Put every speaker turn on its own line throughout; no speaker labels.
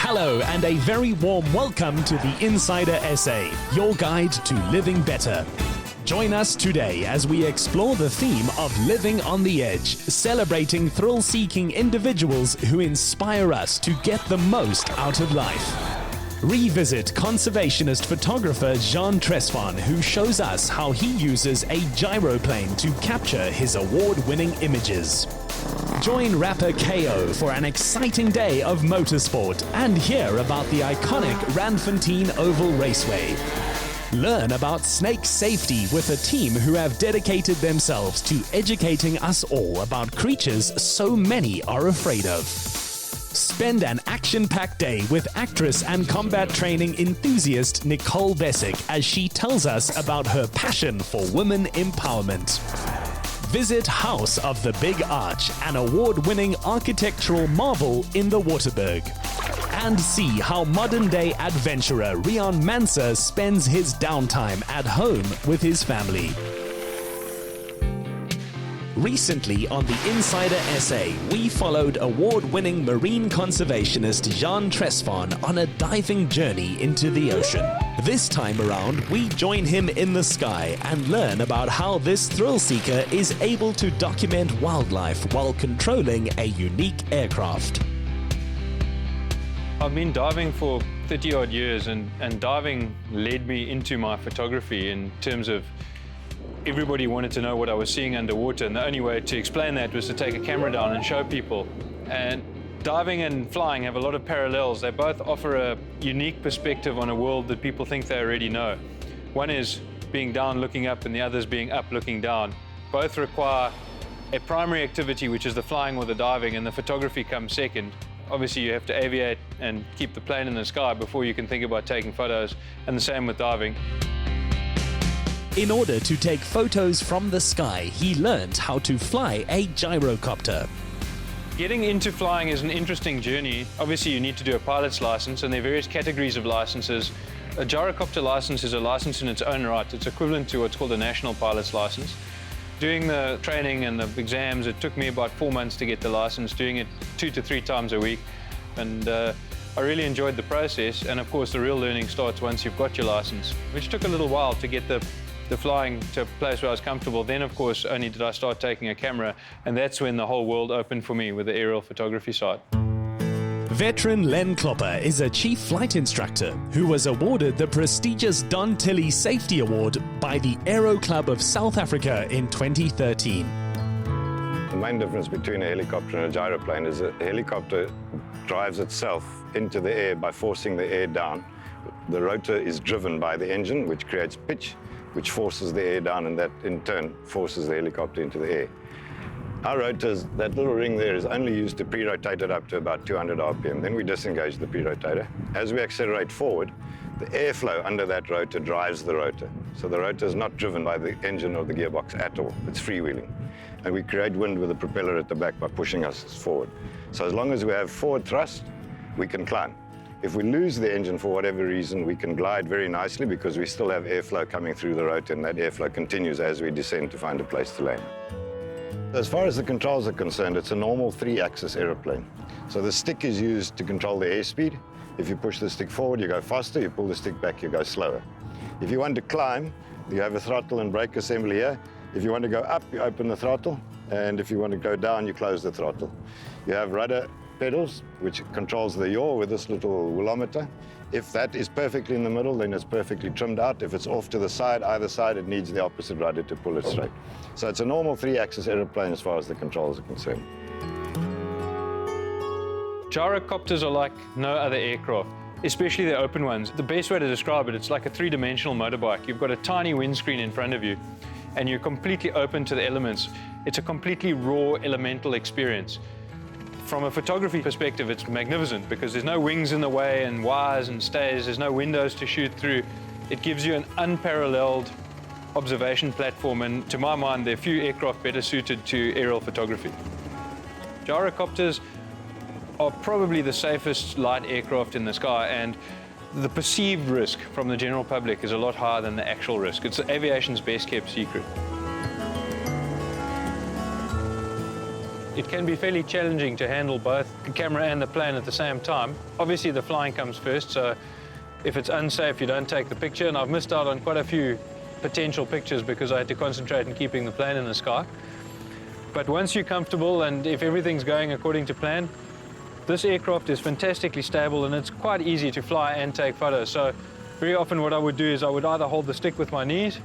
Hello and a very warm welcome to the Insider Essay, your guide to living better. Join us today as we explore the theme of living on the edge, celebrating thrill-seeking individuals who inspire us to get the most out of life. Revisit conservationist photographer Jean Tresfon, who shows us how he uses a gyroplane to capture his award-winning images. Join rapper KO for an exciting day of motorsport and hear about the iconic Randfontein Oval Raceway. Learn about snake safety with a team who have dedicated themselves to educating us all about creatures so many are afraid of. Spend an action-packed day with actress and combat training enthusiast Nicole Bessick as she tells us about her passion for women empowerment. Visit House of the Big Arch, an award-winning architectural marvel in the Waterberg. And see how modern-day adventurer Riaan Manser spends his downtime at home with his family. Recently on the Insider Essay, we followed award-winning marine conservationist Jean Tresfon on a diving journey into the ocean. This time around, we join him in the sky and learn about how this thrill-seeker is able to document wildlife while controlling a unique aircraft.
I've been diving for 30-odd years, and diving led me into my photography in terms of everybody wanted to know what I was seeing underwater, and the only way to explain that was to take a camera down and show people. And diving and flying have a lot of parallels. They both offer a unique perspective on a world that people think they already know. One is being down looking up, and the other is being up looking down. Both require a primary activity, which is the flying or the diving, and the photography comes second. Obviously, you have to aviate and keep the plane in the sky before you can think about taking photos, and the same with diving.
In order to take photos from the sky, he learned how to fly a gyrocopter.
Getting into flying is an interesting journey. Obviously, you need to do a pilot's license, and there are various categories of licenses. A gyrocopter license is a license in its own right. It's equivalent to what's called a national pilot's license. Doing the training and the exams, it took me about 4 months to get the license, doing it 2 to 3 times a week. And I really enjoyed the process. And of course, the real learning starts once you've got your license, which took a little while to get the flying to a place where I was comfortable. Then, of course, only did I start taking a camera, and that's when the whole world opened for me with the aerial photography side.
Veteran Len Klopper is a chief flight instructor who was awarded the prestigious Don Tilley Safety Award by the Aero Club of South Africa in 2013.
The main difference between a helicopter and a gyroplane is that a helicopter drives itself into the air by forcing the air down. The rotor is driven by the engine, which creates pitch, which forces the air down, and that in turn forces the helicopter into the air. Our rotors, that little ring there is only used to pre-rotate it up to about 200 RPM. Then we disengage the pre-rotator. As we accelerate forward, the airflow under that rotor drives the rotor. So the rotor is not driven by the engine or the gearbox at all. It's freewheeling. And we create wind with the propeller at the back by pushing us forward. So as long as we have forward thrust, we can climb. If we lose the engine for whatever reason, we can glide very nicely because we still have airflow coming through the rotor, and that airflow continues as we descend to find a place to land. As far as the controls are concerned, it's a normal 3-axis aeroplane. So the stick is used to control the airspeed. If you push the stick forward, you go faster. You pull the stick back, you go slower. If you want to climb, you have a throttle and brake assembly here. If you want to go up, you open the throttle. And if you want to go down, you close the throttle. You have rudder pedals, which controls the yaw with this little wheelometer. If that is perfectly in the middle, then it's perfectly trimmed out. If it's off to the side, either side, it needs the opposite rudder to pull it straight. So it's a normal 3-axis aeroplane as far as the controls are concerned.
Gyrocopters are like no other aircraft, especially the open ones. The best way to describe it, it's like a 3-dimensional motorbike. You've got a tiny windscreen in front of you, and you're completely open to the elements. It's a completely raw, elemental experience. From a photography perspective, it's magnificent because there's no wings in the way and wires and stays. There's no windows to shoot through. It gives you an unparalleled observation platform, and to my mind, there are few aircraft better suited to aerial photography. Gyrocopters are probably the safest light aircraft in the sky, and the perceived risk from the general public is a lot higher than the actual risk. It's aviation's best kept secret. it can be fairly challenging to handle both the camera and the plane at the same time. Obviously the flying comes first, so if it's unsafe you don't take the picture, and I've missed out on quite a few potential pictures because I had to concentrate on keeping the plane in the sky. But once you're comfortable and if everything's going according to plan, this aircraft is fantastically stable and it's quite easy to fly and take photos. So very often what I would do is I would either hold the stick with my knees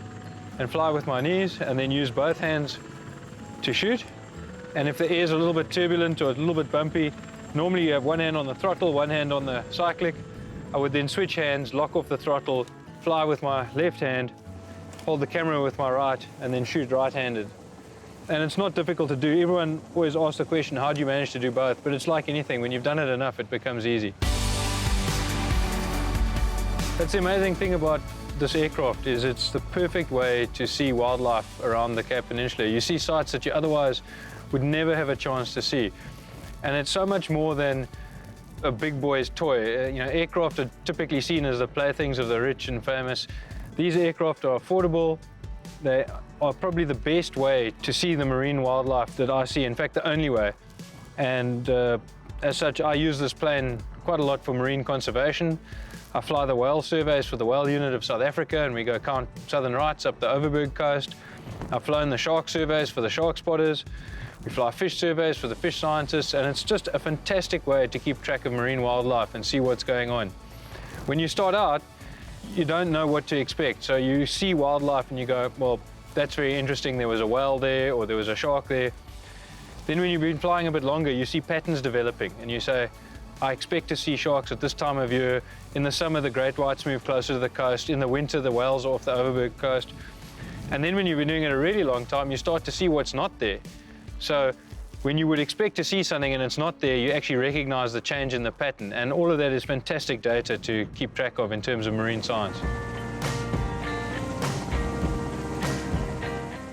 and fly with my knees and then use both hands to shoot. And if the air is a little bit turbulent or a little bit bumpy, normally you have one hand on the throttle, one hand on the cyclic. I would then switch hands, lock off the throttle, fly with my left hand, hold the camera with my right, and then shoot right-handed. And it's not difficult to do. Everyone always asks the question, how do you manage to do both? But it's like anything, when you've done it enough, it becomes easy. That's the amazing thing about this aircraft, is it's the perfect way to see wildlife around the Cape Peninsula. You see sights that you otherwise would never have a chance to see. And it's so much more than a big boy's toy. You know, aircraft are typically seen as the playthings of the rich and famous. These aircraft are affordable. They are probably the best way to see the marine wildlife that I see, in fact the only way. And as such, I use this plane quite a lot for marine conservation. I fly the whale surveys for the whale unit of South Africa, and we go count southern rights up the Waterberg coast. I've flown the shark surveys for the shark spotters. We fly fish surveys for the fish scientists, and it's just a fantastic way to keep track of marine wildlife and see what's going on. When you start out, you don't know what to expect. So you see wildlife and you go, well, that's very interesting. There was a whale there, or there was a shark there. Then when you've been flying a bit longer, you see patterns developing and you say, I expect to see sharks at this time of year. In the summer, the great whites move closer to the coast. In the winter, the whales are off the Waterberg coast. And then when you've been doing it a really long time, you start to see what's not there. So when you would expect to see something and it's not there, you actually recognize the change in the pattern. And all of that is fantastic data to keep track of in terms of marine science.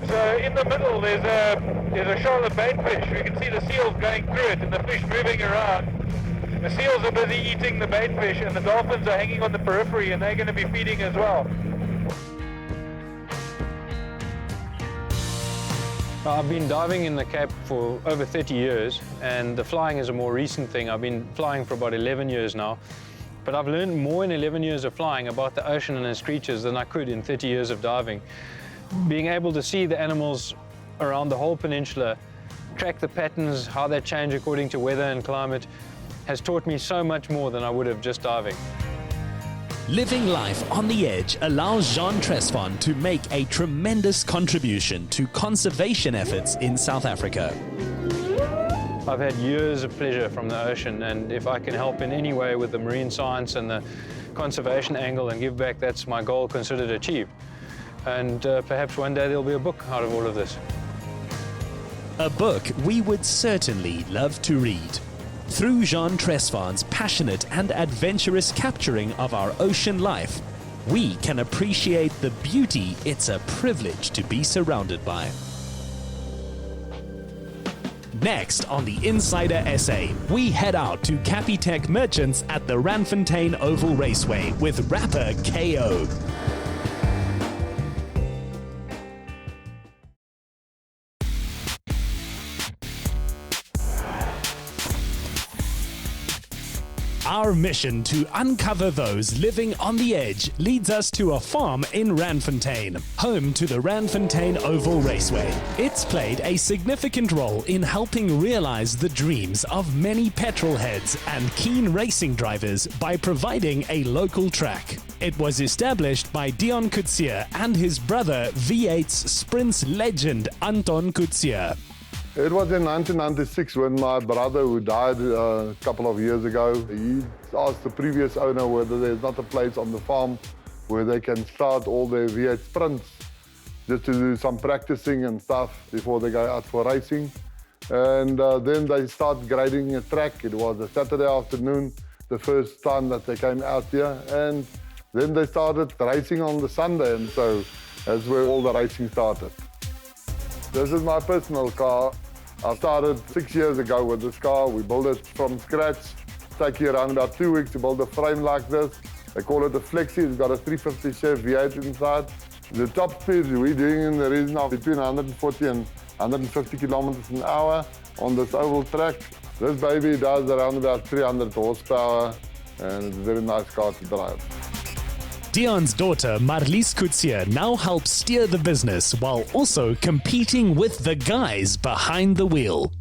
So in the middle there's a shoal of baitfish. We can see the seals going through it and the fish moving around. The seals are busy eating the baitfish and the dolphins are hanging on the periphery and they're going to be feeding as well.
I've been diving in the Cape for over 30 years, and the flying is a more recent thing. I've been flying for about 11 years now, but I've learned more in 11 years of flying about the ocean and its creatures than I could in 30 years of diving. Being able to see the animals around the whole peninsula, track the patterns, how they change according to weather and climate, has taught me so much more than I would have just diving.
Living life on the edge allows Jean Tresfon to make a tremendous contribution to conservation efforts in South Africa.
I've had years of pleasure from the ocean, and if I can help in any way with the marine science and the conservation angle and give back, that's my goal considered achieved. And perhaps one day there'll be a book out of all of this.
A book we would certainly love to read. Through Jean Tresfon's passionate and adventurous capturing of our ocean life, we can appreciate the beauty it's a privilege to be surrounded by. Next on the Insider Essay, we head out to Capitec Merchants at the Randfontein Oval Raceway with rapper KO. Our mission to uncover those living on the edge leads us to a farm in Randfontein, home to the Randfontein Oval Raceway. It's played a significant role in helping realize the dreams of many petrol heads and keen racing drivers by providing a local track. It was established by Dion Coetzee and his brother V8's Sprints legend Anton Coetzee.
It was in 1996 when my brother, who died a couple of years ago, he asked the previous owner whether there's not a place on the farm where they can start all their V8 Sprints just to do some practicing and stuff before they go out for racing. And then they start grading a track. It was a Saturday afternoon, the first time that they came out here. And then they started racing on the Sunday, and so that's where all the racing started. This is my personal car. I started 6 years ago with this car. We built it from scratch. It takes you around about 2 weeks to build a frame like this. They call it a Flexi. It's got a 350 chef V8 inside. The top speed we're doing in the region of between 140 and 150 kilometers an hour on this oval track. This baby does around about 300 horsepower, and it's a very nice car to drive.
Dion's daughter, Marlies Coetzee, now helps steer the business while also competing with the guys behind the wheel.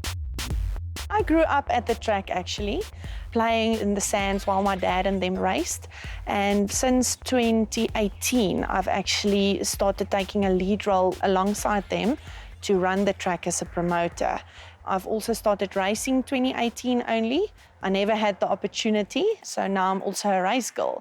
I grew up at the track actually, playing in the sands while my dad and them raced. And since 2018, I've actually started taking a lead role alongside them to run the track as a promoter. I've also started racing 2018 only. I never had the opportunity, so now I'm also a race girl.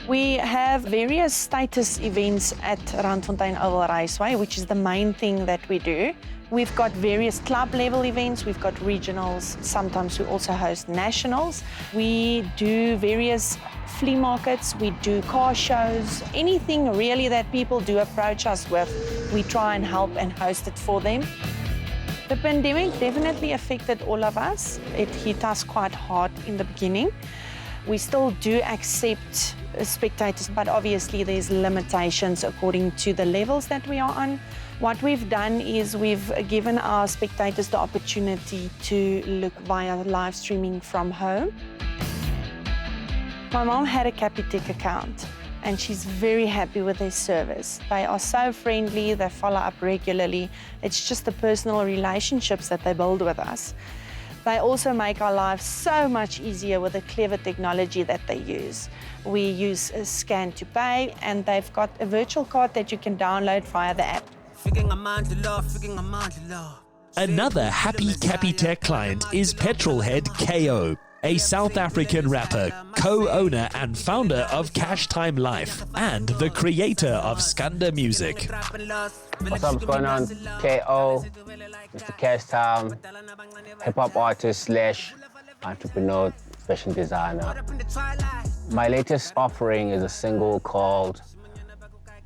We have various status events at Randfontein Oval Raceway, which is the main thing that we do. We've got various club level events, we've got regionals, sometimes we also host nationals. We do various flea markets, we do car shows, anything really that people do approach us with, we try and help and host it for them. The pandemic definitely affected all of us. It hit us quite hard in the beginning. We still do accept spectators, but obviously there's limitations according to the levels that we are on. What we've done is we've given our spectators the opportunity to look via live streaming from home. My mom had a Capitec account and she's very happy with their service. They are so friendly, they follow up regularly. It's just the personal relationships that they build with us. They also make our lives so much easier with the clever technology that they use. We use a scan to pay, and they've got a virtual card that you can download via the app.
Another happy Capitec client is petrolhead KO, a South African rapper, co-owner and founder of Cash Time Life, and the creator of Skanda Music.
What's up, what's going on? KO, Mr. Cash Time, hip-hop artist / entrepreneur, fashion designer. My latest offering is a single called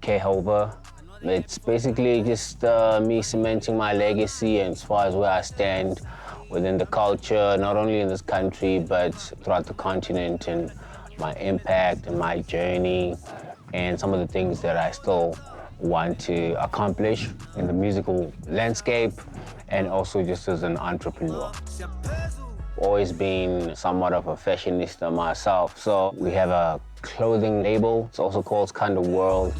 K-Hover. It's basically just me cementing my legacy and as far as where I stand within the culture, not only in this country, but throughout the continent, and my impact and my journey and some of the things that I still want to accomplish in the musical landscape and also just as an entrepreneur. Always been somewhat of a fashionista myself, so we have a clothing label. It's also called Skanda World.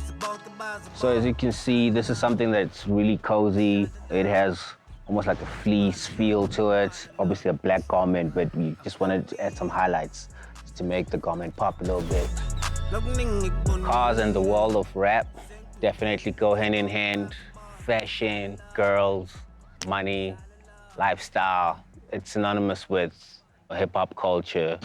So as you can see, this is something that's really cozy. It has almost like a fleece feel to it. Obviously a black garment, but we just wanted to add some highlights just to make the garment pop a little bit. Cars and the world of rap definitely go hand in hand. Fashion, girls, money, lifestyle. It's synonymous with hip-hop culture.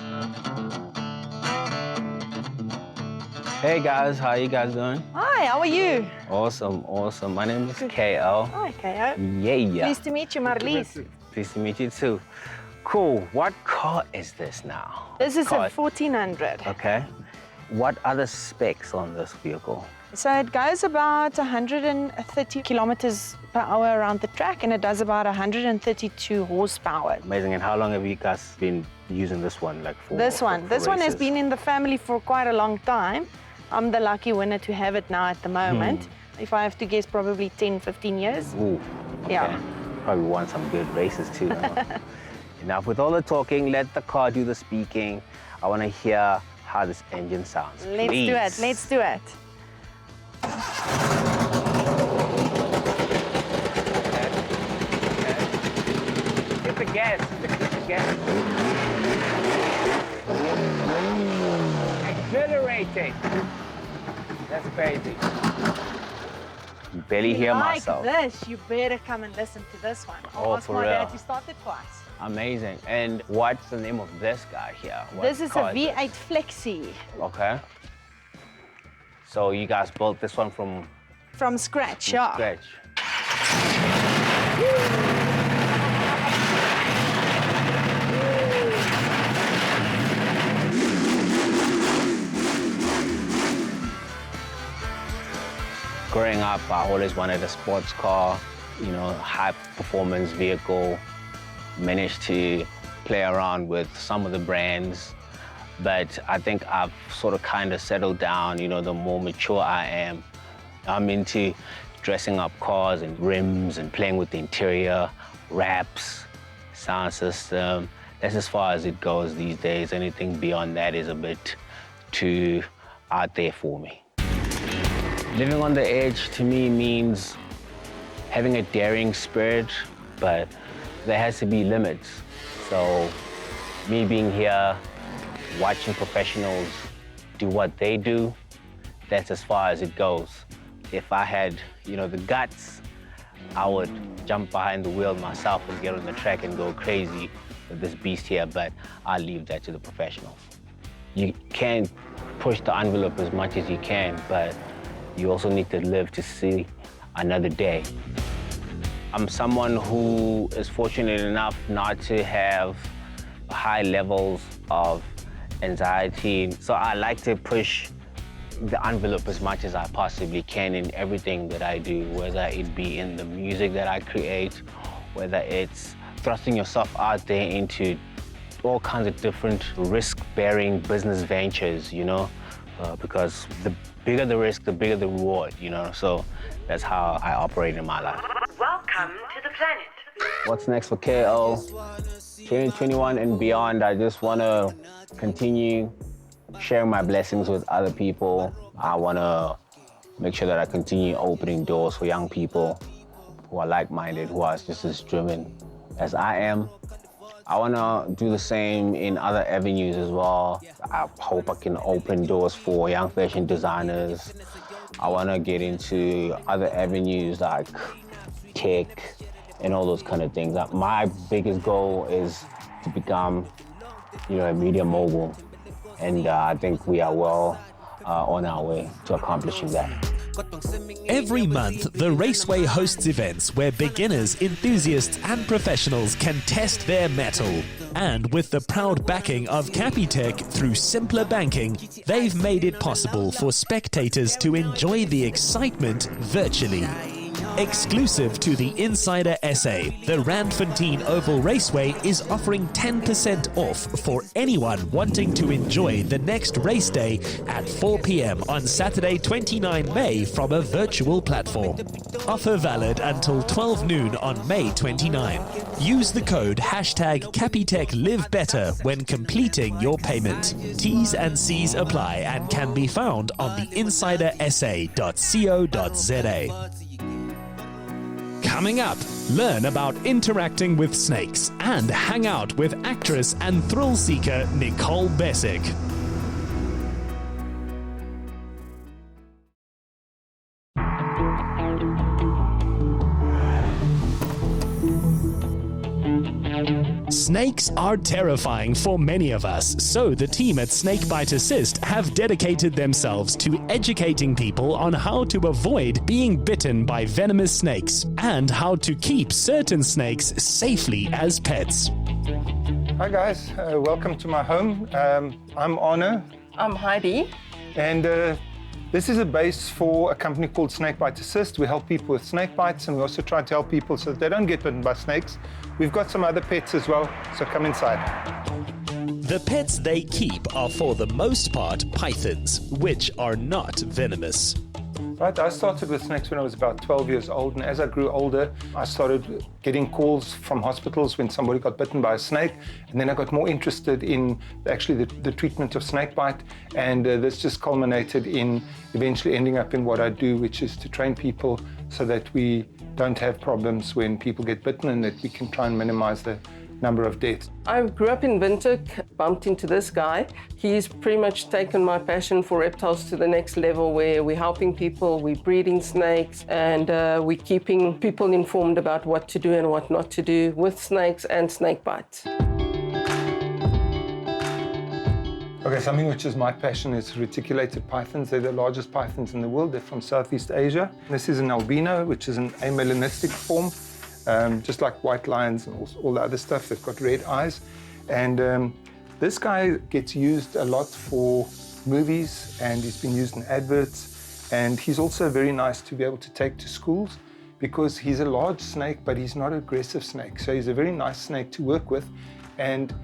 Hey guys, how you guys doing?
Hi, how are you?
Awesome, awesome. My name is KO.
Hi, KO.
Yeah.
Pleased to meet you, Marlies.
Pleased to meet you too. Cool. What car is this now?
This is a
Car.
1400.
Okay. What are the specs on this vehicle?
So it goes about 130 kilometers per hour around the track, and it does about 132 horsepower.
Amazing. And how long have you guys been using this one? Like for
This one has
races?
been in the family for quite a long time. I'm the lucky winner to have it now at the moment. If I have to guess, probably 10, 15 years.
Ooh.
Yeah.
Okay. Probably won some good races too. Enough with all the talking. Let the car do the speaking. I want to hear how this engine sounds.
Let's
Please.
do it. Let's do it.
Hit the gas. Hit the gas. Exhilarating. That's crazy. You barely hear myself.
Like this, you better come and listen to this one. I'll ask
for
my
real?
dad to start it twice.
Amazing. And what's the name of this guy here? What
This is a
car
V8 Flexi
Okay. So you guys built this one from
from scratch, yeah.
scratch. Growing up, I always wanted a sports car, you know, high performance vehicle. Managed to play around with some of the brands, but I think I've sort of kind of settled down, you know, the more mature I am. I'm into dressing up cars and rims and playing with the interior, wraps, sound system. That's as far as it goes these days. Anything beyond that is a bit too out there for me. Living on the edge to me means having a daring spirit, but there has to be limits. So me being here, watching professionals do what they do, that's as far as it goes. If I had, the guts, I would jump behind the wheel myself and get on the track and go crazy with this beast here, but I'll leave that to the professionals. You can push the envelope as much as you can, but you also need to live to see another day. I'm someone who is fortunate enough not to have high levels of anxiety, so I like to push the envelope as much as I possibly can in everything that I do, whether it be in the music that I create, whether it's thrusting yourself out there into all kinds of different risk-bearing business ventures, because the bigger the risk, the bigger the reward, so that's how I operate in my life.
Welcome to the planet.
What's next for KO? 2021 and beyond, I just want to continue sharing my blessings with other people. I want to make sure that I continue opening doors for young people who are like-minded, who are just as driven as I am. I want to do the same in other avenues as well. I hope I can open doors for young fashion designers. I want to get into other avenues like tech and all those kind of things. My biggest goal is to become, a media mogul. And I think we are well on our way to accomplishing that.
Every month, the Raceway hosts events where beginners, enthusiasts and professionals can test their mettle. And with the proud backing of Capitec through simpler banking, they've made it possible for spectators to enjoy the excitement virtually. Exclusive to the Insider SA, the Randfontein Oval Raceway is offering 10% off for anyone wanting to enjoy the next race day at 4 p.m. on Saturday 29 May from a virtual platform. Offer valid until 12 noon on May 29. Use the code #CapitecLiveBetter when completing your payment. T's and C's apply and can be found on the insidersa.co.za. Coming up, learn about interacting with snakes and hang out with actress and thrill seeker Nicole Bessick. Snakes are terrifying for many of us, so the team at Snakebite Assist have dedicated themselves to educating people on how to avoid being bitten by venomous snakes and how to keep certain snakes safely as pets.
Hi guys, welcome to my home. I'm Arno.
I'm Heidi.
And this is a base for a company called Snakebite Assist. We help people with snake bites, and we also try to help people so that they don't get bitten by snakes. We've got some other pets as well, so come inside.
The pets they keep are for the most part pythons, which are not venomous.
Right, I started with snakes when I was about 12 years old, and as I grew older, I started getting calls from hospitals when somebody got bitten by a snake, and then I got more interested in actually the treatment of snake bite, and this just culminated in eventually ending up in what I do, which is to train people so that we don't have problems when people get bitten and that we can try and minimize the number of deaths.
I grew up in Windhoek, bumped into this guy. He's pretty much taken my passion for reptiles to the next level, where we're helping people, we're breeding snakes, and we're keeping people informed about what to do and what not to do with snakes and snake bites.
Okay, something which is my passion is reticulated pythons. They're the largest pythons in the world. They're from Southeast Asia. This is an albino, which is an amelanistic form. Just like white lions and all the other stuff, they've got red eyes. And this guy gets used a lot for movies, and he's been used in adverts. And he's also very nice to be able to take to schools because he's a large snake, but he's not an aggressive snake. So he's a very nice snake to work with. And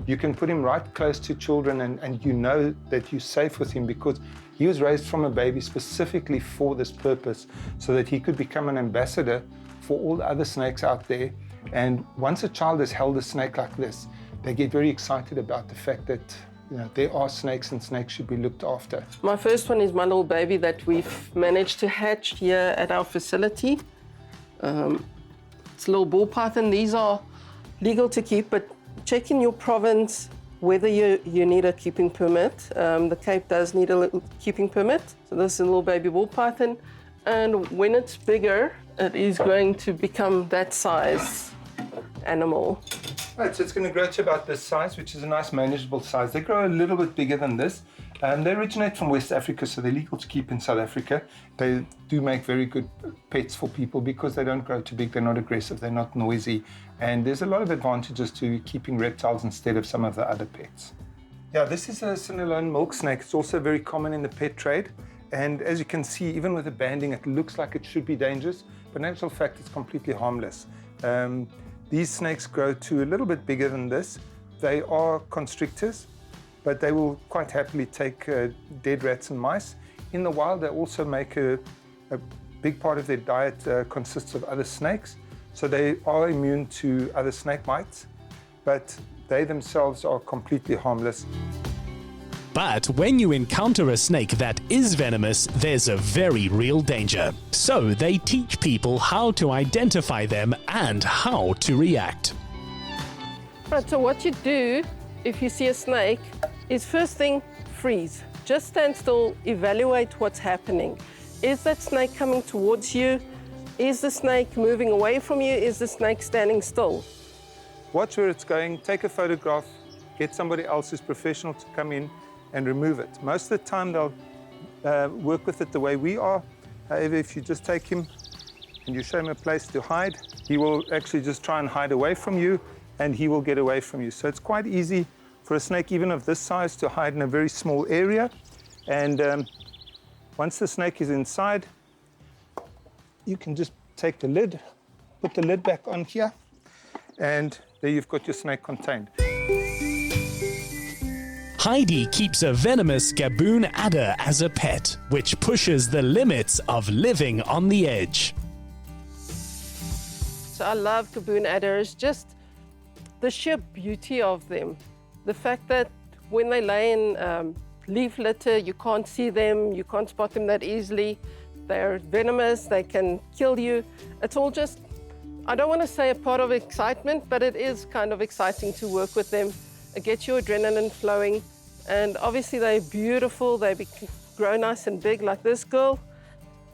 You can put him right close to children and you know that you're safe with him because he was raised from a baby specifically for this purpose so that he could become an ambassador for all the other snakes out there. And once a child has held a snake like this, they get very excited about the fact that there are snakes and snakes should be looked after.
My first one is my little baby that we've managed to hatch here at our facility. It's a little ball python. These are legal to keep, but check in your province whether you need a keeping permit. The Cape does need a keeping permit. So this is a little baby ball python. And when it's bigger, it is going to become that size animal.
Right, so it's going to grow to about this size, which is a nice manageable size. They grow a little bit bigger than this. They originate from West Africa, so they're legal to keep in South Africa. They do make very good pets for people because they don't grow too big, they're not aggressive, they're not noisy. And there's a lot of advantages to keeping reptiles instead of some of the other pets. Yeah, this is a Sinaloan milk snake. It's also very common in the pet trade. And as you can see, even with the banding, it looks like it should be dangerous, but in actual fact, it's completely harmless. These snakes grow to a little bit bigger than this. They are constrictors, but they will quite happily take dead rats and mice. In the wild, they also make a big part of their diet consists of other snakes. So they are immune to other snake bites, but they themselves are completely harmless.
But when you encounter a snake that is venomous, there's a very real danger. So they teach people how to identify them and how to react.
Right, so what you do if you see a snake is first thing, freeze. Just stand still, evaluate what's happening. Is that snake coming towards you? Is the snake moving away from you? Is the snake standing still?
Watch where it's going, take a photograph, get somebody else who's professional to come in and remove it. Most of the time they'll work with it the way we are. However, if you just take him and you show him a place to hide, he will actually just try and hide away from you and he will get away from you. So it's quite easy for a snake, even of this size, to hide in a very small area. And once the snake is inside, you can just take the lid, put the lid back on here, and there you've got your snake contained.
Heidi keeps a venomous gaboon adder as a pet, which pushes the limits of living on the edge.
So I love gaboon adders, just the sheer beauty of them. The fact that when they lay in leaf litter, you can't see them, you can't spot them that easily. They're venomous, they can kill you. It's all just, I don't want to say a part of excitement, but it is kind of exciting to work with them. It gets your adrenaline flowing. And obviously they're beautiful, they grow nice and big like this girl.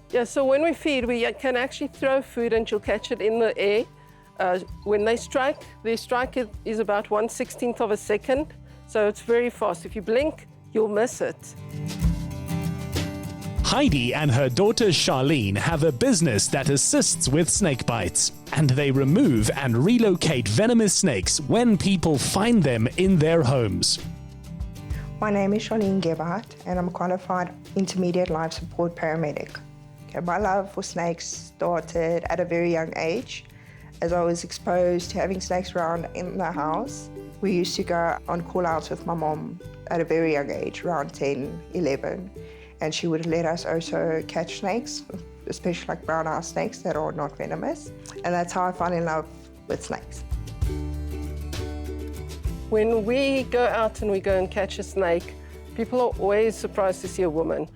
Yeah, so when we feed, we can actually throw food and she'll catch it in the air. When they strike, their strike is about 1/16 of a second, so it's very fast. If you blink, you'll miss it.
Heidi and her daughter Charlene have a business that assists with snake bites, and they remove and relocate venomous snakes when people find them in their homes.
My name is Charlene Gebhardt, and I'm a qualified intermediate life support paramedic. Okay, my love for snakes started at a very young age, as I was exposed to having snakes around in the house. We used to go on call-outs with my mom at a very young age, around 10, 11, and she would let us also catch snakes, especially like brown eye snakes that are not venomous, and that's how I fell in love with snakes.
When we go out and we go and catch a snake, people are always surprised to see a woman.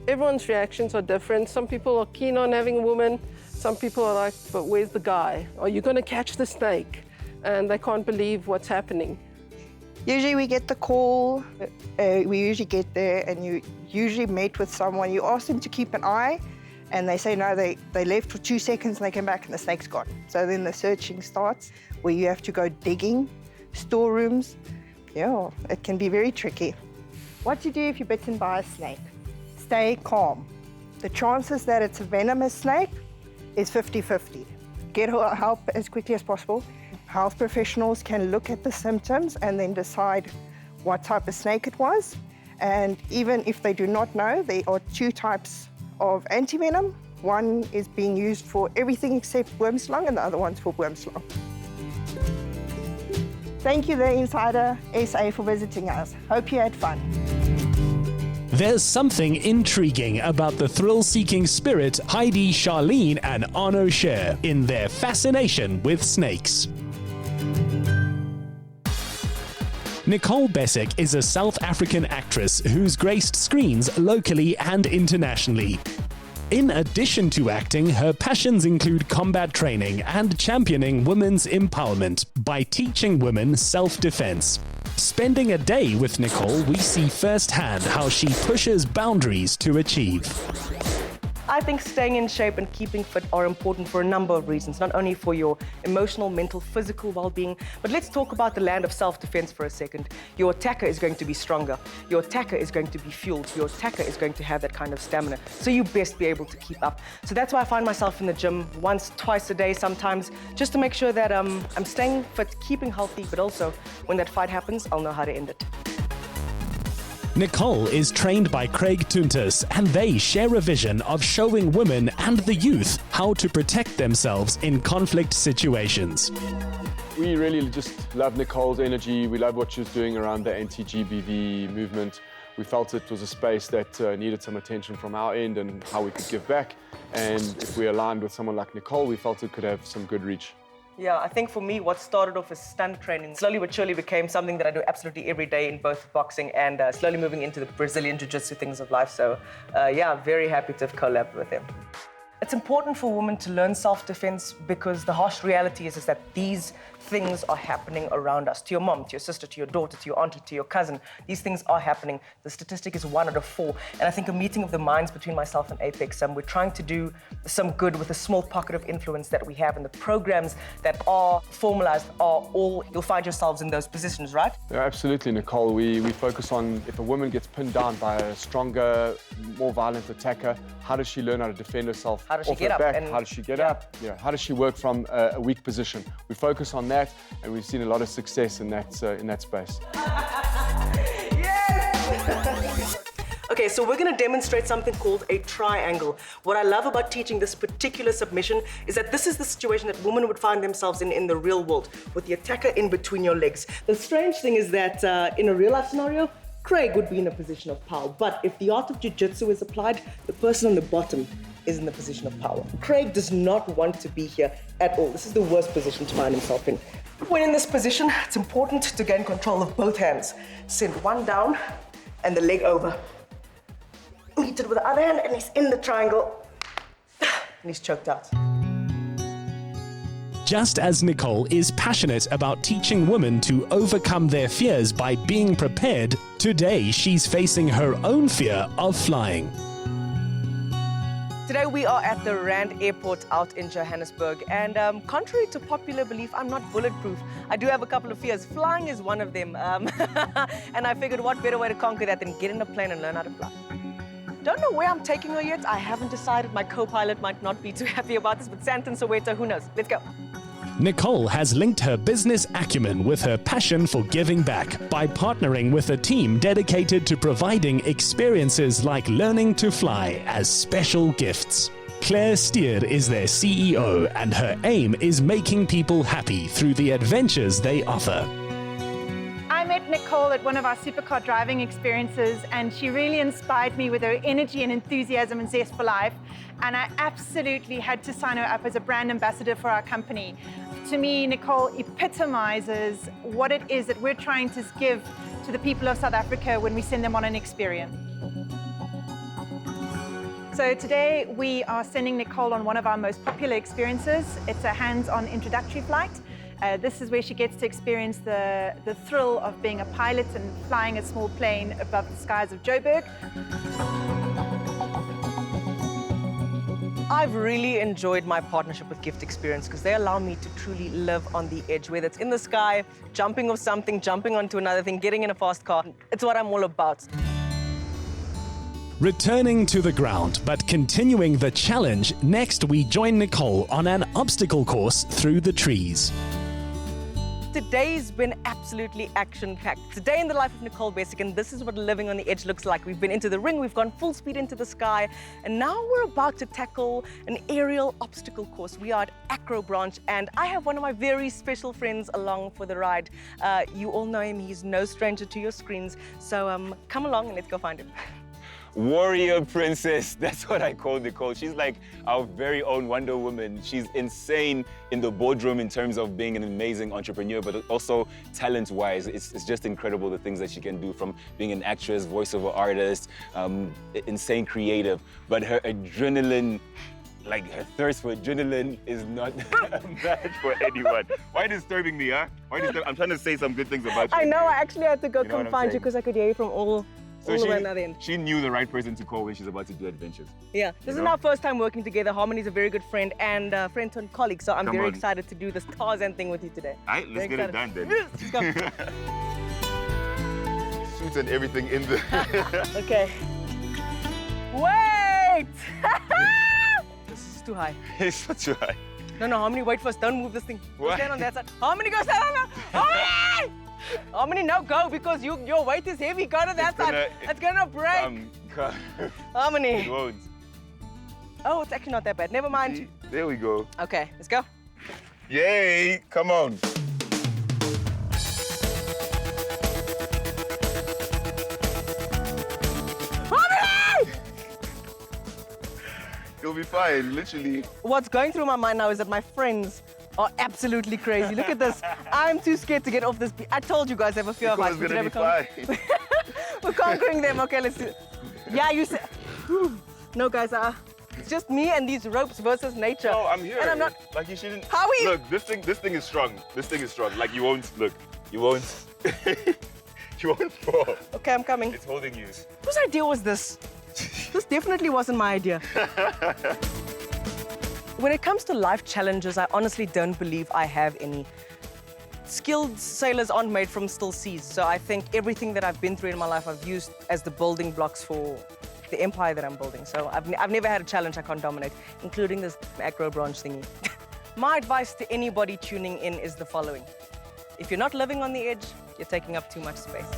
Everyone's reactions are different. Some people are keen on having a woman. Some people are like, but where's the guy? Are you going to catch the snake? And they can't believe what's happening.
Usually we get the call, we usually get there and you usually meet with someone. You ask them to keep an eye and they say no, they left for 2 seconds and they came back and the snake's gone. So then the searching starts where you have to go digging, storerooms. Yeah, it can be very tricky. What to do if you're bitten by a snake? Stay calm. The chances that it's a venomous snake is 50-50. Get help as quickly as possible. Health professionals can look at the symptoms and then decide what type of snake it was. And even if they do not know, there are 2 types of antivenom. One is being used for everything except worm slung and the other one's for worm slung. Thank you, The Insider SA, for visiting us. Hope you had fun.
There's something intriguing about the thrill-seeking spirit Heidi, Charlene and Arno share in their fascination with snakes. Nicole Bessick is a South African actress who's graced screens locally and internationally. In addition to acting, her passions include combat training and championing women's empowerment by teaching women self-defense. Spending a day with Nicole, we see firsthand how she pushes boundaries to achieve.
I think staying in shape and keeping fit are important for a number of reasons, not only for your emotional, mental, physical well-being, but let's talk about the land of self-defense for a second. Your attacker is going to be stronger. Your attacker is going to be fueled. Your attacker is going to have that kind of stamina. So you best be able to keep up. So that's why I find myself in the gym once, twice a day sometimes, just to make sure that I'm staying fit, keeping healthy, but also when that fight happens, I'll know how to end it.
Nicole is trained by Craig Tuntus, and they share a vision of showing women and the youth how to protect themselves in conflict situations.
We really just love Nicole's energy. We love what she was doing around the anti-GBV movement. We felt it was a space that needed some attention from our end and how we could give back. And if we aligned with someone like Nicole, we felt it could have some good reach.
Yeah, I think for me, what started off as stunt training slowly but surely became something that I do absolutely every day in both boxing and slowly moving into the Brazilian Jiu-Jitsu things of life. So yeah, very happy to have collabed with them. It's important for women to learn self-defense because the harsh reality is that these things are happening around us. To your mom, to your sister, to your daughter, to your auntie, to your cousin. These things are happening. The statistic is 1 out of 4. And I think a meeting of the minds between myself and Apex, we're trying to do some good with a small pocket of influence that we have. And the programs that are formalized are all, you'll find yourselves in those positions, right?
Yeah, absolutely, Nicole. We focus on if a woman gets pinned down by a stronger, more violent attacker, how does she learn how to defend herself?
How does she
off
get
her
up?
back?
And
how does she get up? Yeah, how does she work from a weak position? We focus on that, and we've seen a lot of success in that space.
Yes! Okay, so we're going to demonstrate something called a triangle. What I love about teaching this particular submission is that this is the situation that women would find themselves in the real world, with the attacker in between your legs. The strange thing is that in a real life scenario, Craig would be in a position of power, but if the art of jiu-jitsu is applied, the person on the bottom is in the position of power. Craig does not want to be here at all. This is the worst position to find himself in. When in this position, it's important to gain control of both hands. Send one down and the leg over. Meet it with the other hand and he's in the triangle. And he's choked out.
Just as Nicole is passionate about teaching women to overcome their fears by being prepared, today she's facing her own fear of flying.
Today we are at the Rand Airport out in Johannesburg, and contrary to popular belief, I'm not bulletproof. I do have a couple of fears. Flying is one of them, and I figured what better way to conquer that than get in a plane and learn how to fly. Don't know where I'm taking her yet. I haven't decided. My co-pilot might not be too happy about this, but Santon Soweto, who knows? Let's go.
Nicole has linked her business acumen with her passion for giving back by partnering with a team dedicated to providing experiences like learning to fly as special gifts. Claire Steer is their CEO, and her aim is making people happy through the adventures they offer.
I met Nicole at one of our supercar driving experiences, and she really inspired me with her energy and enthusiasm and zest for life. And I absolutely had to sign her up as a brand ambassador for our company. To me, Nicole epitomizes what it is that we're trying to give to the people of South Africa when we send them on an experience. So today we are sending Nicole on one of our most popular experiences. It's a hands-on introductory flight. This is where she gets to experience the thrill of being a pilot and flying a small plane above the skies of Joburg.
I've really enjoyed my partnership with Gift Experience because they allow me to truly live on the edge, whether it's in the sky, jumping off something, jumping onto another thing, getting in a fast car. It's what I'm all about.
Returning to the ground, but continuing the challenge, next we join Nicole on an obstacle course through the trees.
Today's been absolutely action-packed. It's a day in the life of Nicole Bessick, and this is what living on the edge looks like. We've been into the ring, we've gone full speed into the sky, and now we're about to tackle an aerial obstacle course. We are at Acro Branch, and I have one of my very special friends along for the ride. You all know him, he's no stranger to your screens, so come along and let's go find him.
Warrior princess, that's what I call Nicole. She's like our very own Wonder Woman. She's insane in the boardroom in terms of being an amazing entrepreneur, but also talent-wise. It's just incredible the things that she can do, from being an actress, voiceover artist, insane creative. But her adrenaline, like her thirst for adrenaline, is not a match for anyone. Why disturbing me, huh? I'm trying to say some good things about you.
I know, I actually had to go come find you
saying?
because I could hear you from all the way on the other end.
She knew the right person to call when she's about to do adventures.
Yeah, this is our first time working together. Harmony's a very good friend and friend and colleague, so I'm very excited to do this Tarzan thing with you today.
All right, let's get it done then.
Let's go.
Suits and everything in the...
Okay. Wait! This is too high.
It's not too high.
No, Harmony, wait first. Don't move this thing. Go
What?
stand on that side. Harmony, go stand on that. Harmony! Harmony, no, go, because your weight is heavy. Go to that side. It's gonna break. Harmony.
It won't.
Oh, it's actually not that bad. Never mind.
See? There we go.
Okay, let's go.
Yay! Come on.
Harmony!
You'll be fine, literally.
What's going through my mind now is that my friends are absolutely crazy. Look at this. I'm too scared to get off this. I told you guys I have a fear of heights.
It's gonna be fine.
We're conquering them. Okay, let's do it. Yeah, you said. No, guys, it's just me and these ropes versus nature.
No, I'm here.
And I'm not.
Like you shouldn't.
How are you?
Look, this thing is strong. This thing is strong. Like you won't. Look, you won't. You won't fall.
Okay, I'm coming.
It's holding you.
Whose idea was this? This definitely wasn't my idea. When it comes to life challenges, I honestly don't believe I have any. Skilled sailors aren't made from still seas, so I think everything that I've been through in my life I've used as the building blocks for the empire that I'm building. So I've never had a challenge I can't dominate, including this Acro Branch thingy. My advice to anybody tuning in is the following. If you're not living on the edge, you're taking up too much space.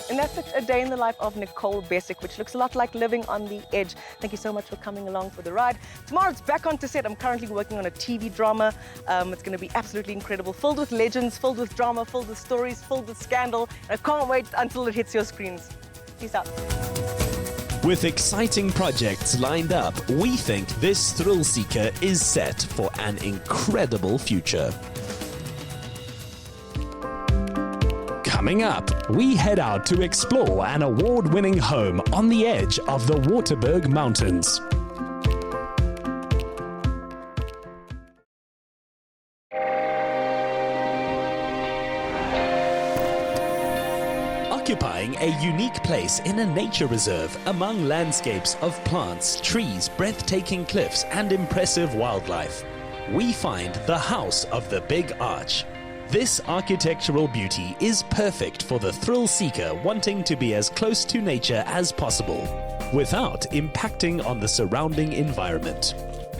And that's a day in the life of Nicole Bessick, which looks a lot like living on the edge. Thank you so much for coming along for the ride. Tomorrow it's back onto set. I'm currently working on a TV drama. It's going to be absolutely incredible, filled with legends, filled with drama, filled with stories, filled with scandal. And I can't wait until it hits your screens. Peace out.
With exciting projects lined up, we think this thrill seeker is set for an incredible future. Coming up, we head out to explore an award-winning home on the edge of the Waterberg Mountains. Occupying a unique place in a nature reserve among landscapes of plants, trees, breathtaking cliffs, and impressive wildlife, we find the House of the Big Arch. This architectural beauty is perfect for the thrill seeker wanting to be as close to nature as possible, without impacting on the surrounding environment.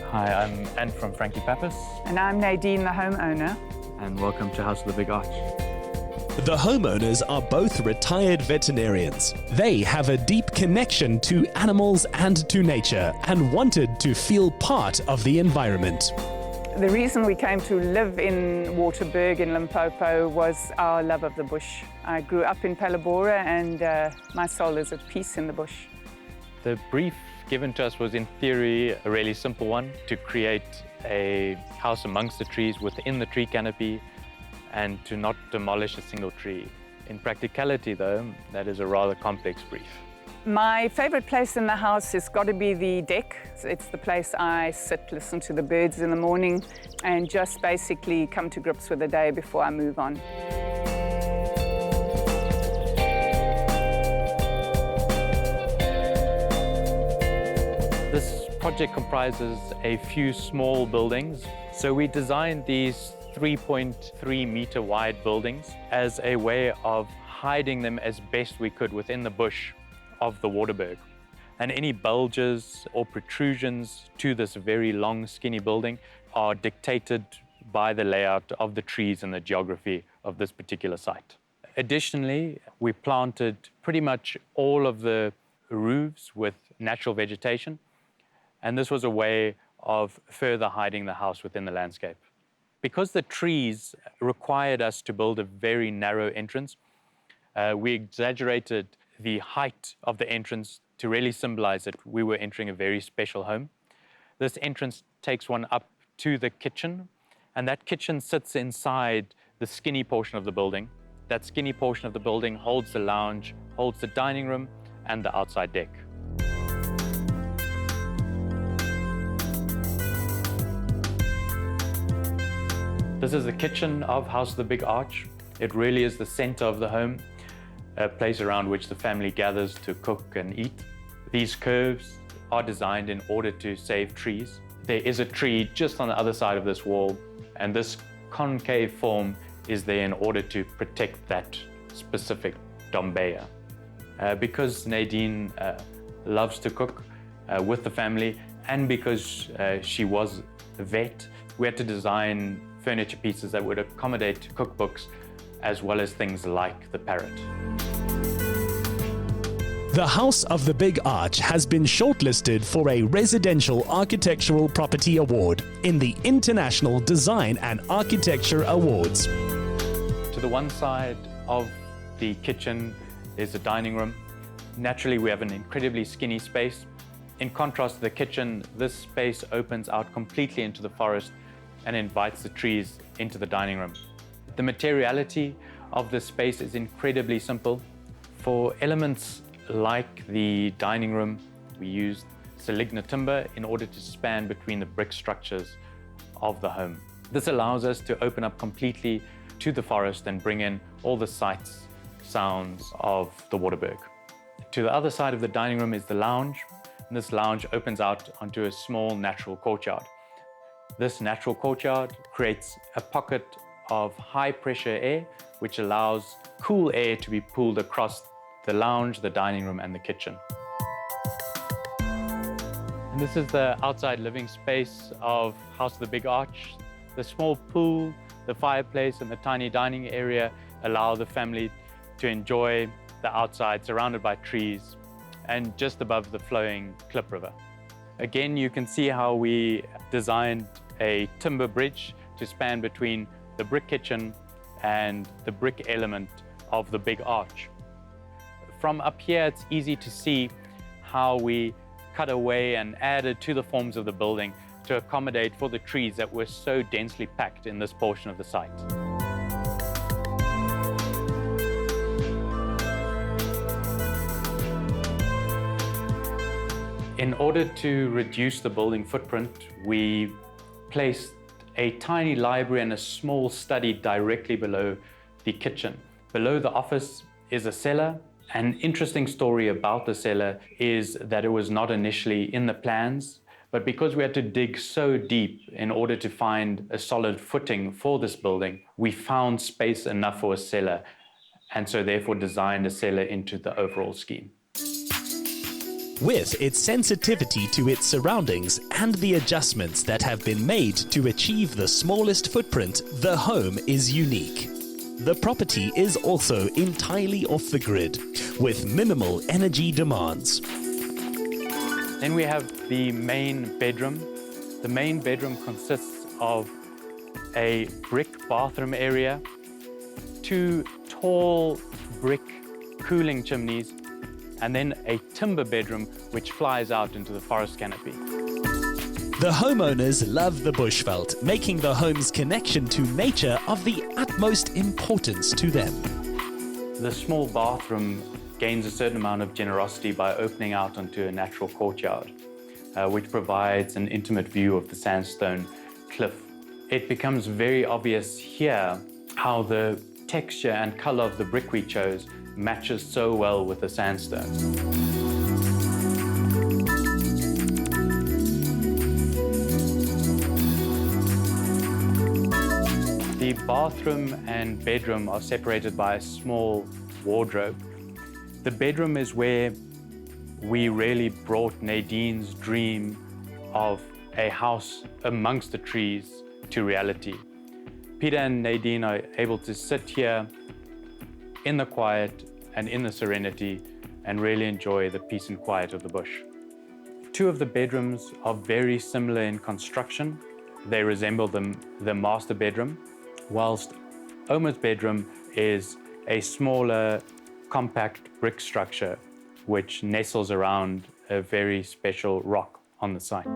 Hi, I'm Ant from Frankie Pappas.
And I'm Nadine, the homeowner.
And welcome to House of the Big Arch.
The homeowners are both retired veterinarians. They have a deep connection to animals and to nature and wanted to feel part of the environment.
The reason we came to live in Waterberg in Limpopo was our love of the bush. I grew up in Palabora and my soul is at peace in the bush.
The brief given to us was, in theory, a really simple one: to create a house amongst the trees within the tree canopy and to not demolish a single tree. In practicality, though, that is a rather complex brief.
My favorite place in the house has got to be the deck. It's the place I sit, listen to the birds in the morning, and just basically come to grips with the day before I move on.
This project comprises a few small buildings. So we designed these 3.3 meter wide buildings as a way of hiding them as best we could within the bush of the Waterberg. And any bulges or protrusions to this very long, skinny building are dictated
by the layout of the trees and the geography of this particular site. Additionally, we planted pretty much all of the roofs with natural vegetation, and this was a way of further hiding the house within the landscape. Because the trees required us to build a very narrow entrance, we exaggerated the height of the entrance to really symbolize that we were entering a very special home. This entrance takes one up to the kitchen, and that kitchen sits inside the skinny portion of the building. That skinny portion of the building holds the lounge, holds the dining room, and the outside deck. This is the kitchen of House of the Big Arch. It really is the center of the home, a place around which the family gathers to cook and eat. These curves are designed in order to save trees. There is a tree just on the other side of this wall, and this concave form is there in order to protect that specific dombeya. Because Nadine loves to cook with the family, and because she was a vet, we had to design furniture pieces that would accommodate cookbooks as well as things like the parrot.
The House of the Big Arch has been shortlisted for a Residential Architectural Property Award in the International Design and Architecture Awards.
To the one side of the kitchen is the dining room. Naturally, we have an incredibly skinny space. In contrast to the kitchen, this space opens out completely into the forest and invites the trees into the dining room. The materiality of this space is incredibly simple. For elements like the dining room, we used Seligna timber in order to span between the brick structures of the home. This allows us to open up completely to the forest and bring in all the sights, sounds of the Waterberg. To the other side of the dining room is the lounge, and this lounge opens out onto a small natural courtyard. This natural courtyard creates a pocket of high pressure air, which allows cool air to be pulled across the lounge, the dining room, and the kitchen. And this is the outside living space of House of the Big Arch. The small pool, the fireplace, and the tiny dining area allow the family to enjoy the outside surrounded by trees and just above the flowing Klip River. Again, you can see how we designed a timber bridge to span between the brick kitchen and the brick element of the big arch. From up here, it's easy to see how we cut away and added to the forms of the building to accommodate for the trees that were so densely packed in this portion of the site. In order to reduce the building footprint, we placed a tiny library and a small study directly below the kitchen. Below the office is a cellar. An interesting story about the cellar is that it was not initially in the plans, but because we had to dig so deep in order to find a solid footing for this building, we found space enough for a cellar, and so therefore designed a cellar into the overall scheme.
With its sensitivity to its surroundings and the adjustments that have been made to achieve the smallest footprint, the home is unique. The property is also entirely off the grid, with minimal energy demands.
Then we have the main bedroom. The main bedroom consists of a brick bathroom area, 2 tall brick cooling chimneys, and then a timber bedroom which flies out into the forest canopy.
The homeowners love the bushveld, making the home's connection to nature of the utmost importance to them.
The small bathroom gains a certain amount of generosity by opening out onto a natural courtyard, which provides an intimate view of the sandstone cliff. It becomes very obvious here how the texture and color of the brick we chose matches so well with the sandstone. The bathroom and bedroom are separated by a small wardrobe. The bedroom is where we really brought Nadine's dream of a house amongst the trees to reality. Peter and Nadine are able to sit here in the quiet and in the serenity and really enjoy the peace and quiet of the bush. Two of the bedrooms are very similar in construction. They resemble the master bedroom, whilst Omar's bedroom is a smaller, compact brick structure which nestles around a very special rock on the site.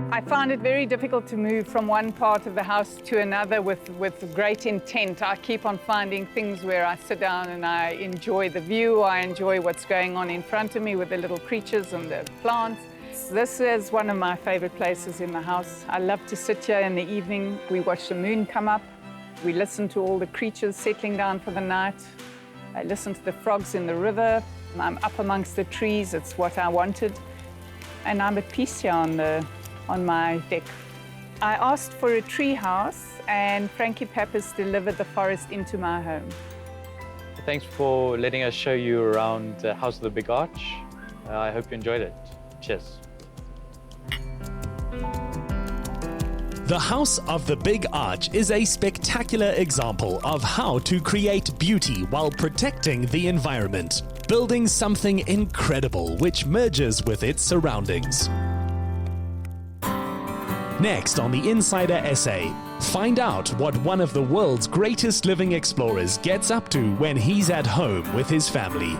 I find it very difficult to move from one part of the house to another with great intent. I keep on finding things where I sit down and I enjoy the view, I enjoy what's going on in front of me with the little creatures and the plants. This is one of my favorite places in the house. I love to sit here in the evening. We watch the moon come up. We listen to all the creatures settling down for the night. I listen to the frogs in the river. I'm up amongst the trees. It's what I wanted. And I'm at peace here on my deck. I asked for a tree house and Frankie Pappas delivered the forest into my home.
Thanks for letting us show you around House of the Big Arch. I hope you enjoyed it. Cheers.
The House of the Big Arch is a spectacular example of how to create beauty while protecting the environment, building something incredible which merges with its surroundings. Next on the Insider Essay, find out what one of the world's greatest living explorers gets up to when he's at home with his family.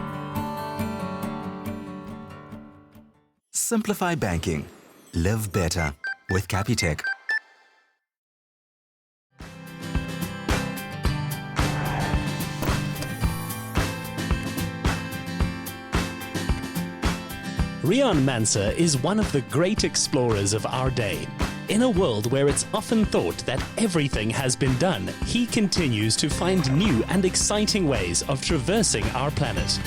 Simplify banking. Live better with Capitec.
Riaan Manser is one of the great explorers of our day. In a world where it's often thought that everything has been done, he continues to find new and exciting ways of traversing our planet.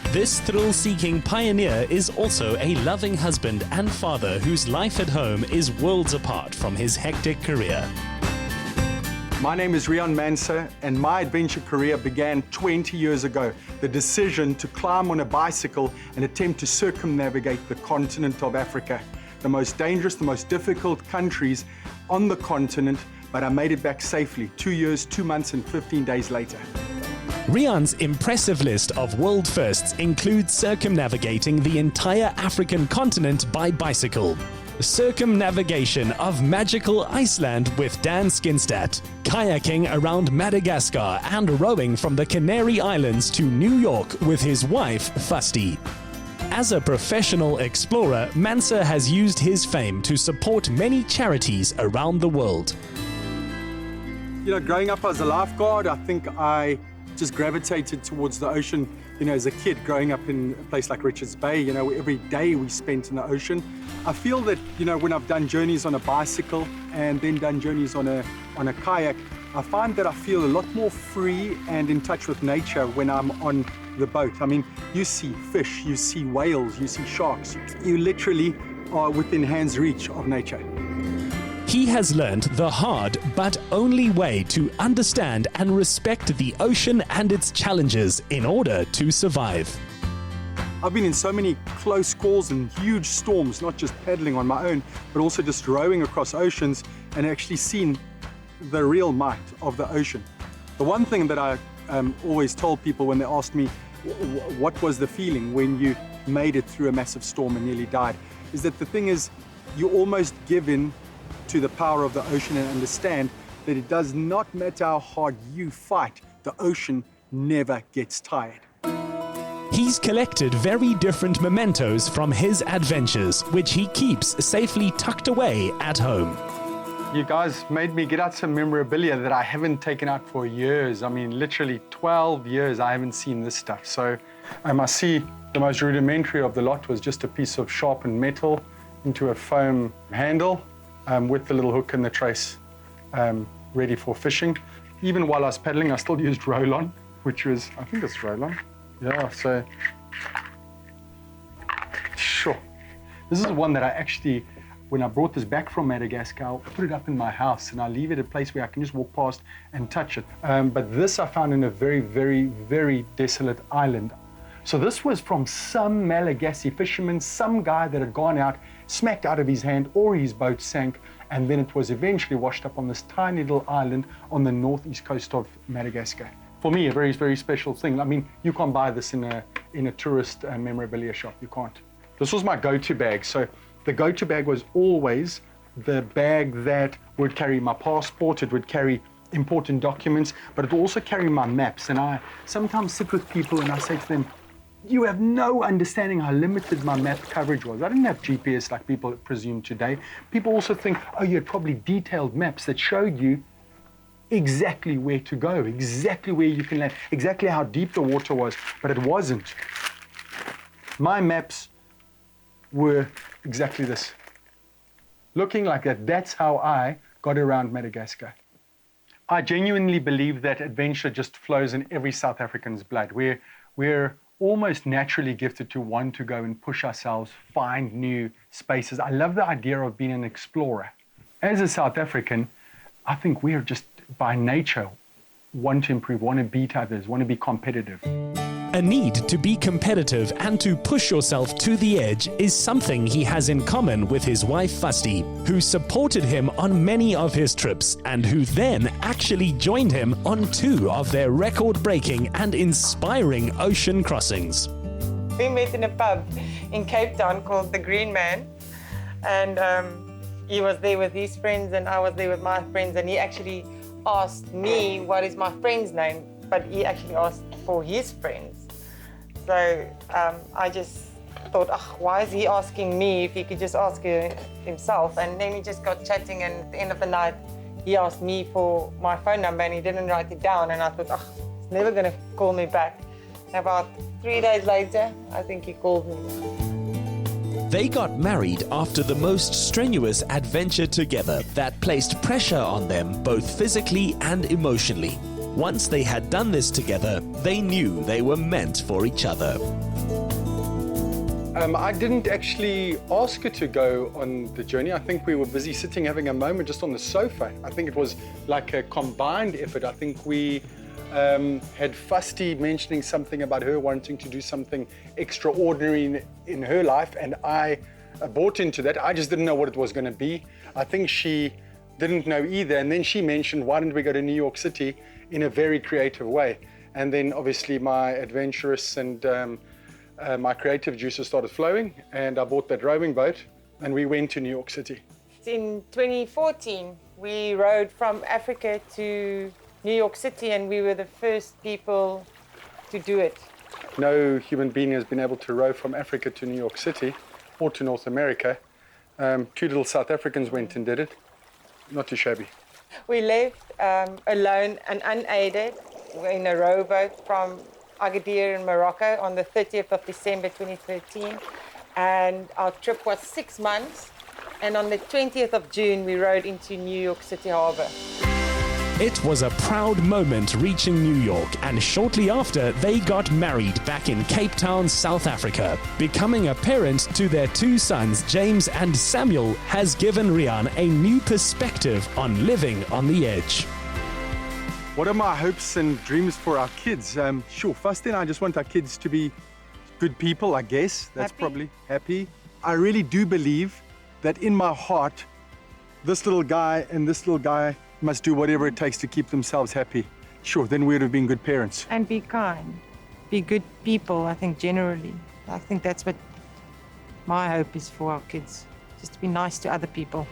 This thrill-seeking pioneer is also a loving husband and father whose life at home is worlds apart from his hectic career.
My name is Riaan Manser, and my adventure career began 20 years ago. The decision to climb on a bicycle and attempt to circumnavigate the continent of Africa. The most dangerous, the most difficult countries on the continent, but I made it back safely 2 years, 2 months, and 15 days later.
Riaan's impressive list of world firsts includes circumnavigating the entire African continent by bicycle, circumnavigation of magical Iceland with Dan Skinstad, kayaking around Madagascar and rowing from the Canary Islands to New York with his wife, Fusty. As a professional explorer, Manser has used his fame to support many charities around the world.
You know, growing up as a lifeguard, I think I just gravitated towards the ocean, you know, as a kid growing up in a place like Richards Bay, you know, every day we spent in the ocean. I feel that, you know, when I've done journeys on a bicycle and then done journeys on a kayak, I find that I feel a lot more free and in touch with nature when I'm on the boat. I mean, you see fish, you see whales, you see sharks. You literally are within hand's reach of nature.
He has learned the hard but only way to understand and respect the ocean and its challenges in order to survive.
I've been in so many close calls and huge storms, not just paddling on my own, but also just rowing across oceans and actually seen the real might of the ocean. The one thing that I always told people when they asked me what was the feeling when you made it through a massive storm and nearly died, is that the thing is you almost give in to the power of the ocean and understand that it does not matter how hard you fight, the ocean never gets tired.
He's collected very different mementos from his adventures, which he keeps safely tucked away at home.
You guys made me get out some memorabilia that I haven't taken out for years. I mean, literally 12 years I haven't seen this stuff. So I see the most rudimentary of the lot was just a piece of sharpened metal into a foam handle with the little hook and the trace ready for fishing. Even while I was paddling, I still used roll-on, which was, I think it's roll-on. Yeah, so, sure. This is one that I actually, when I brought this back from Madagascar, I put it up in my house and I leave it at a place where I can just walk past and touch it. But this I found in a very, very, very desolate island. So this was from some Malagasy fisherman, some guy that had gone out, smacked out of his hand, or his boat sank, and then it was eventually washed up on this tiny little island on the northeast coast of Madagascar. For me, a very, very special thing. I mean, you can't buy this in a tourist memorabilia shop, you can't. This was my go-to bag. So the go-to bag was always the bag that would carry my passport, it would carry important documents, but it would also carry my maps. And I sometimes sit with people and I say to them, you have no understanding how limited my map coverage was. I didn't have GPS like people presume today. People also think, oh, you had probably detailed maps that showed you exactly where to go, exactly where you can land, exactly how deep the water was, but it wasn't. My maps were exactly this. Looking like that, that's how I got around Madagascar. I genuinely believe that adventure just flows in every South African's blood. We're almost naturally gifted to want to go and push ourselves, find new spaces. I love the idea of being an explorer. As a South African, I think we're just by nature want to improve, want to beat others, want to be competitive.
A need to be competitive and to push yourself to the edge is something he has in common with his wife Fasti, who supported him on many of his trips and who then actually joined him on 2 of their record-breaking and inspiring ocean crossings.
We met in a pub in Cape Town called The Green Man, and he was there with his friends and I was there with my friends, and he actually asked me what is my friend's name, but he actually asked for his friends. So I just thought, why is he asking me if he could just ask himself? And then we just got chatting, and at the end of the night, he asked me for my phone number and he didn't write it down. And I thought, he's never going to call me back. And about 3 days later, I think he called me.
They got married after the most strenuous adventure together that placed pressure on them both physically and emotionally. Once they had done this together, they knew they were meant for each other.
I didn't actually ask her to go on the journey. I think we were busy sitting having a moment just on the sofa. I think it was like a combined effort. I think we had Fasti mentioning something about her wanting to do something extraordinary in her life, and I bought into that. I just didn't know what it was going to be. I think she didn't know either, and then she mentioned, why don't we go to New York City in a very creative way? And then obviously my adventurous and my creative juices started flowing, and I bought that rowing boat and we went to New York City.
In 2014, we rode from Africa to New York City, and we were the first people to do it.
No human being has been able to row from Africa to New York City or to North America. 2 little South Africans went and did it. Not too shabby.
We left alone and unaided in a rowboat from Agadir in Morocco on the 30th of December 2013. And our trip was 6 months. And on the 20th of June, we rode into New York City Harbor.
It was a proud moment reaching New York, and shortly after, they got married back in Cape Town, South Africa. Becoming a parent to their 2 sons, James and Samuel, has given Riaan a new perspective on living on the edge.
What are my hopes and dreams for our kids? Sure, first thing, I just want our kids to be good people, I guess. That's probably happy. I really do believe that in my heart, this little guy and this little guy must do whatever it takes to keep themselves happy. Sure, then we would have been good parents.
And be kind. Be good people, I think, generally. I think that's what my hope is for our kids. Just to be nice to other people.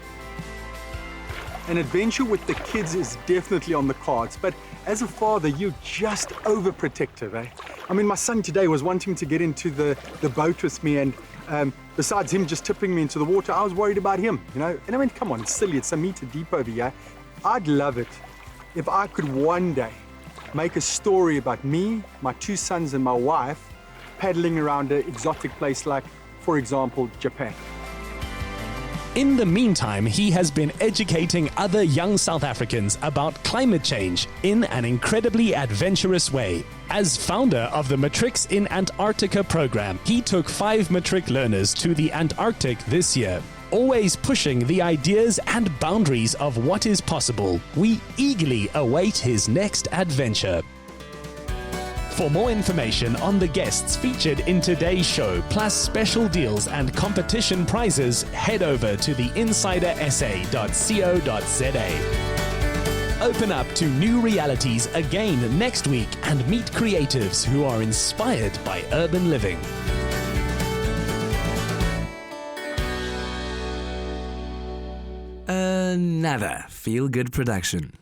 An adventure with the kids is definitely on the cards, but as a father, you're just overprotective, eh? I mean, my son today was wanting to get into the boat with me, and besides him just tipping me into the water, I was worried about him, you know? And I went, come on, it's silly, it's a meter deep over here. I'd love it if I could one day make a story about me, my 2 sons, and my wife paddling around an exotic place like, for example, Japan.
In the meantime, he has been educating other young South Africans about climate change in an incredibly adventurous way. As founder of the Matrics in Antarctica program, he took 5 matric learners to the Antarctic this year. Always pushing the ideas and boundaries of what is possible, we eagerly await his next adventure. For more information on the guests featured in today's show, plus special deals and competition prizes, head over to theinsidersa.co.za. Open up to new realities again next week and meet creatives who are inspired by urban living.
Another feel-good production.